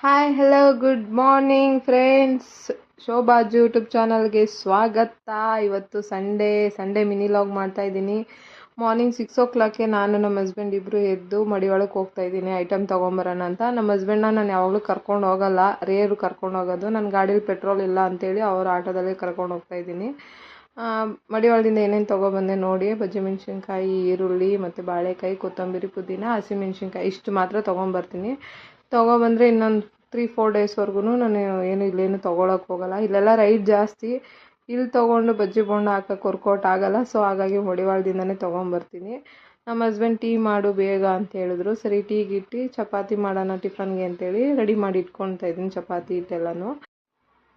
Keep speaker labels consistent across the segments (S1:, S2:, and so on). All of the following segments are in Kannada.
S1: Hi hello good morning friends, Shobhaz YouTube ಚಾನಲ್ಗೆ ಸ್ವಾಗತ. ಇವತ್ತು ಸಂಡೇ ಮಿನಿ ಲಾಗ್ ಮಾಡ್ತಾ ಇದ್ದೀನಿ. ಮಾರ್ನಿಂಗ್ 6 o'clock ನಾನು ನಮ್ಮ ಹಸ್ಬೆಂಡ್ ಇಬ್ಬರು ಎದ್ದು ಮಡಿವಾಳಕ್ಕೆ ಹೋಗ್ತಾ ಇದ್ದೀನಿ ಐಟಮ್ ತೊಗೊಂಬರೋಣ ಅಂತ. ನಮ್ಮ ಹಸ್ಬೆಂಡ್ನ ನಾನು ಯಾವಾಗಲೂ ಕರ್ಕೊಂಡು ಹೋಗಲ್ಲ, ರೇರು ಕರ್ಕೊಂಡು ಹೋಗೋದು. ನನ್ನ ಗಾಡೀಲಿ ಪೆಟ್ರೋಲ್ ಇಲ್ಲ ಅಂತೇಳಿ ಅವ್ರ ಆಟೋದಲ್ಲೇ ಕರ್ಕೊಂಡು ಹೋಗ್ತಾ ಇದ್ದೀನಿ. ಮಡಿವಾಳದಿಂದ ಏನೇನು ತೊಗೊಬಂದೆ ನೋಡಿ. ಬಜ್ಜಿ ಮೆಣಸಿನ್ಕಾಯಿ, ಈರುಳ್ಳಿ ಮತ್ತು ಬಾಳೆಕಾಯಿ, ಕೊತ್ತಂಬರಿ, ಪುದೀನ, ಹಸಿಮೆಣ್ಸಿನ್ಕಾಯಿ ಇಷ್ಟು ಮಾತ್ರ ತೊಗೊಂಬರ್ತೀನಿ. ತೊಗೊಬಂದರೆ ಇನ್ನೊಂದು 3-4 ಡೇಸ್ವರೆಗೂ ನಾನು ಇಲ್ಲೇನು ತೊಗೊಳಕ್ಕೆ ಹೋಗಲ್ಲ. ಇಲ್ಲೆಲ್ಲ ರೈಟ್ ಜಾಸ್ತಿ. ಇಲ್ಲಿ ತೊಗೊಂಡು ಬಜ್ಜಿ ಬೋಂಡ ಹಾಕೋಕೆ ವರ್ಕೌಟ್ ಆಗಲ್ಲ. ಸೊ ಹಾಗಾಗಿ ಮಡಿವಾಳದಿಂದನೇ ತೊಗೊಂಬರ್ತೀನಿ. ನಮ್ಮ ಹಸ್ಬೆಂಡ್ ಟೀ ಮಾಡು ಬೇಗ ಅಂತ ಹೇಳಿದ್ರು. ಸರಿ ಟೀಗಿಟ್ಟು ಚಪಾತಿ ಮಾಡೋಣ ಟಿಫನ್ಗೆ ಅಂತೇಳಿ ರೆಡಿ ಮಾಡಿ ಇಟ್ಕೊಳ್ತಾ ಇದ್ದೀನಿ ಚಪಾತಿ ಹಿಟ್ಟೆಲ್ಲನೂ.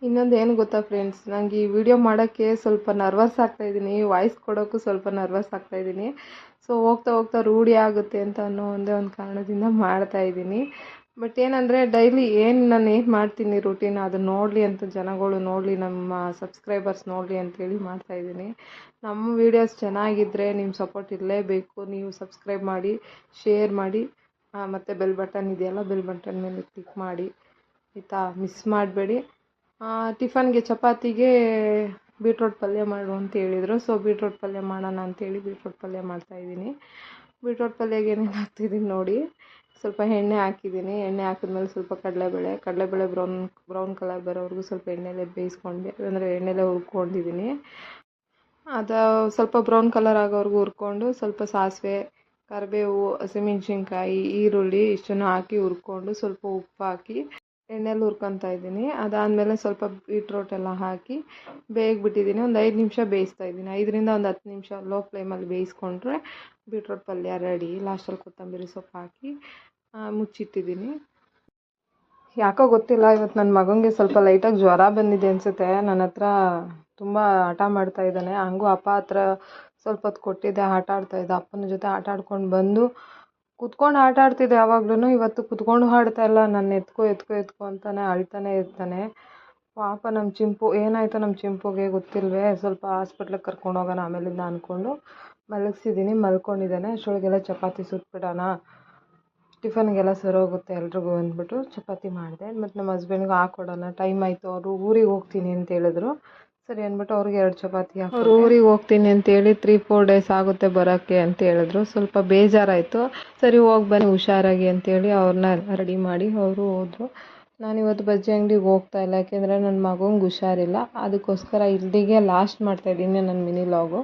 S1: ಇನ್ನೊಂದು ಏನು ಗೊತ್ತಾ ಫ್ರೆಂಡ್ಸ್, ನನಗೆ ಈ ವಿಡಿಯೋ ಮಾಡೋಕ್ಕೆ ಸ್ವಲ್ಪ ನರ್ವಸ್ ಆಗ್ತಾಯಿದ್ದೀನಿ, ವಾಯ್ಸ್ ಕೊಡೋಕ್ಕೂ ಸ್ವಲ್ಪ ನರ್ವಸ್ ಆಗ್ತಾಯಿದ್ದೀನಿ. ಸೊ ಹೋಗ್ತಾ ರೂಢಿ ಆಗುತ್ತೆ ಅಂತ ಅನ್ನೋ ಒಂದೇ ಒಂದು ಕಾರಣದಿಂದ ಮಾಡ್ತಾಯಿದ್ದೀನಿ. ಬಟ್ ಏನಂದರೆ ಡೈಲಿ ನಾನು ಏನು ಮಾಡ್ತೀನಿ ರೂಟೀನ್ ಅದು ನೋಡಲಿ ಅಂತ, ಜನಗಳು ನೋಡಲಿ, ನಮ್ಮ ಸಬ್ಸ್ಕ್ರೈಬರ್ಸ್ ನೋಡಲಿ ಅಂತೇಳಿ ಮಾಡ್ತಾಯಿದ್ದೀನಿ. ನಮ್ಮ ವೀಡಿಯೋಸ್ ಚೆನ್ನಾಗಿದ್ದರೆ ನಿಮ್ಮ ಸಪೋರ್ಟ್ ಇರಲೇಬೇಕು. ನೀವು ಸಬ್ಸ್ಕ್ರೈಬ್ ಮಾಡಿ, ಶೇರ್ ಮಾಡಿ, ಮತ್ತು ಬೆಲ್ ಬಟನ್ ಇದೆಯಲ್ಲ, ಬೆಲ್ ಬಟನ್ ಮೇಲೆ ಕ್ಲಿಕ್ ಮಾಡಿ ಆಯಿತಾ, ಮಿಸ್ ಮಾಡಬೇಡಿ. ಟಿಫನ್ಗೆ ಚಪಾತಿಗೆ ಬೀಟ್ರೋಟ್ ಪಲ್ಯ ಮಾಡು ಅಂತ ಹೇಳಿದರು. ಸೊ ಬೀಟ್ರೋಟ್ ಪಲ್ಯ ಮಾಡೋಣ ಅಂತೇಳಿ ಬೀಟ್ರೋಟ್ ಪಲ್ಯ ಮಾಡ್ತಾಯಿದ್ದೀನಿ. ಬೀಟ್ರೋಟ್ ಪಲ್ಯಗೆ ಏನೇನು ಹಾಕ್ತಿದ್ದೀನಿ ನೋಡಿ. ಸ್ವಲ್ಪ ಎಣ್ಣೆ ಹಾಕಿದ್ದೀನಿ. ಎಣ್ಣೆ ಹಾಕಿದ್ಮೇಲೆ ಸ್ವಲ್ಪ ಕಡಲೆಬೇಳೆ ಬ್ರೌನ್ ಕಲರ್ ಬರೋವರೆಗೂ ಸ್ವಲ್ಪ ಎಣ್ಣೆಲೆ ಬೇಯಿಸ್ಕೊಂಡು, ಅಂದರೆ ಎಣ್ಣೆಲೆ ಹುರ್ಕೊಂಡಿದ್ದೀನಿ. ಅದು ಸ್ವಲ್ಪ ಬ್ರೌನ್ ಕಲರ್ ಆಗೋವರೆಗೂ ಹುರ್ಕೊಂಡು, ಸ್ವಲ್ಪ ಸಾಸಿವೆ, ಕರಿಬೇವು, ಹಸಿಮೆಣ್ಸಿನ್ಕಾಯಿ, ಈರುಳ್ಳಿ ಇಷ್ಟನ್ನು ಹಾಕಿ ಹುರ್ಕೊಂಡು, ಸ್ವಲ್ಪ ಉಪ್ಪು ಹಾಕಿ ಎಣ್ಣೆಲಿ ಹುರ್ಕೊತಾ ಇದ್ದೀನಿ. ಅದಾದಮೇಲೆ ಸ್ವಲ್ಪ ಬೀಟ್ರೋಟ್ ಎಲ್ಲ ಹಾಕಿ ಬೇಯಿಸ್ಬಿಟ್ಟಿದ್ದೀನಿ. ಒಂದು 5 ನಿಮಿಷ ಬೇಯಿಸ್ತಾ ಇದ್ದೀನಿ. 5ರಿಂದ ಒಂದು 10 ನಿಮಿಷ ಲೋ ಫ್ಲೇಮಲ್ಲಿ ಬೇಯಿಸ್ಕೊಂಡ್ರೆ ಬೀಟ್ರೋಟ್ ಪಲ್ಯ ರೆಡಿ. ಲಾಸ್ಟಲ್ಲಿ ಕೊತ್ತಂಬರಿ ಸೊಪ್ಪು ಹಾಕಿ ಮುಚ್ಚಿಟ್ಟಿದ್ದೀನಿ. ಯಾಕೋ ಗೊತ್ತಿಲ್ಲ, ಇವತ್ತು ನನ್ನ ಮಗನಿಗೆ ಸ್ವಲ್ಪ ಲೈಟಾಗಿ ಜ್ವರ ಬಂದಿದೆ ಅನಿಸುತ್ತೆ. ನನ್ನ ಹತ್ರ ತುಂಬ ಹಠ ಮಾಡ್ತಾ ಇದ್ದಾನೆ. ಹಂಗೂ ಅಪ್ಪ ಹತ್ರ ಸ್ವಲ್ಪ ಹೊತ್ತು ಕೊಟ್ಟಿದ್ದೆ, ಆಟ ಆಡ್ತಾಯಿದ್ದ. ಅಪ್ಪನ ಜೊತೆ ಆಟ ಆಡ್ಕೊಂಡು ಬಂದು ಕುತ್ಕೊಂಡು ಆಟ ಆಡ್ತಿದ್ದೆ. ಯಾವಾಗ್ಲೂ ಇವತ್ತು ಕುತ್ಕೊಂಡು ಆಡ್ತಾ ಇಲ್ಲ, ನನ್ನ ಎತ್ಕೊ ಅಂತಾನೆ ಅಳ್ತಾನೆ ಇರ್ತಾನೆ. ಪಾಪ ನಮ್ಮ ಚಿಂಪು, ಏನಾಯಿತು ನಮ್ಮ ಚಿಂಪುಗೆ ಗೊತ್ತಿಲ್ವೇ, ಸ್ವಲ್ಪ ಹಾಸ್ಪಿಟ್ಲಿಗೆ ಕರ್ಕೊಂಡು ಹೋಗೋಣ ಆಮೇಲಿಂದ ಅಂದ್ಕೊಂಡು ಮಲಗಿಸಿದ್ದೀನಿ. ಮಲ್ಕೊಂಡಿದ್ದಾನೆ. ಅಷ್ಟೊಳಗೆಲ್ಲ ಚಪಾತಿ ಸುಟ್ಬಿಡೋಣ, ಟಿಫನ್ಗೆಲ್ಲ ಸರೋಗುತ್ತೆ ಎಲ್ರಿಗೂ ಅಂದ್ಬಿಟ್ಟು ಚಪಾತಿ ಮಾಡಿದೆ. ಮತ್ತು ನಮ್ಮ ಹಸ್ಬೆಂಡ್ಗೆ ಹಾಕ್ಕೊಡೋಣ, ಟೈಮ್ ಆಯಿತು, ಅವರು ಊರಿಗೆ ಹೋಗ್ತೀನಿ ಅಂತ ಹೇಳಿದ್ರು. ಸರಿ ಅಂದ್ಬಿಟ್ಟು ಅವ್ರಿಗೆ 2 ಚಪಾತಿ ಅವ್ರು ಊರಿಗೆ ಹೋಗ್ತೀನಿ ಅಂತೇಳಿ 3-4 ಡೇಸ್ ಆಗುತ್ತೆ ಬರೋಕ್ಕೆ ಅಂತ ಹೇಳಿದ್ರು. ಸ್ವಲ್ಪ ಬೇಜಾರಾಯಿತು. ಸರಿ ಹೋಗಿ ಬನ್ನಿ ಹುಷಾರಾಗಿ ಅಂತೇಳಿ ಅವ್ರನ್ನ ರೆಡಿ ಮಾಡಿ ಅವರು ಹೋದರು. ನಾನಿವತ್ತು ಬಜ್ಜಿ ಅಂಗಡಿಗೆ ಹೋಗ್ತಾ ಇಲ್ಲ, ಯಾಕೆಂದರೆ ನನ್ನ ಮಗಂಗೆ ಹುಷಾರಿಲ್ಲ. ಅದಕ್ಕೋಸ್ಕರ ಇಲ್ಲಿಗೆ ಲಾಸ್ಟ್ ಮಾಡ್ತಾಯಿದ್ದೀನಿ ನನ್ನ ಮಿನಿ ಲಾಗು.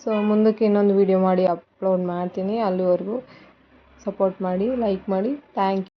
S1: ಸೊ ಮುಂದಕ್ಕೆ ಇನ್ನೊಂದು ವೀಡಿಯೋ ಮಾಡಿ ಅಪ್ಲೋಡ್ ಮಾಡ್ತೀನಿ. ಅಲ್ಲಿವರೆಗೂ ಸಪೋರ್ಟ್ ಮಾಡಿ, ಲೈಕ್ ಮಾಡಿ. Thank you.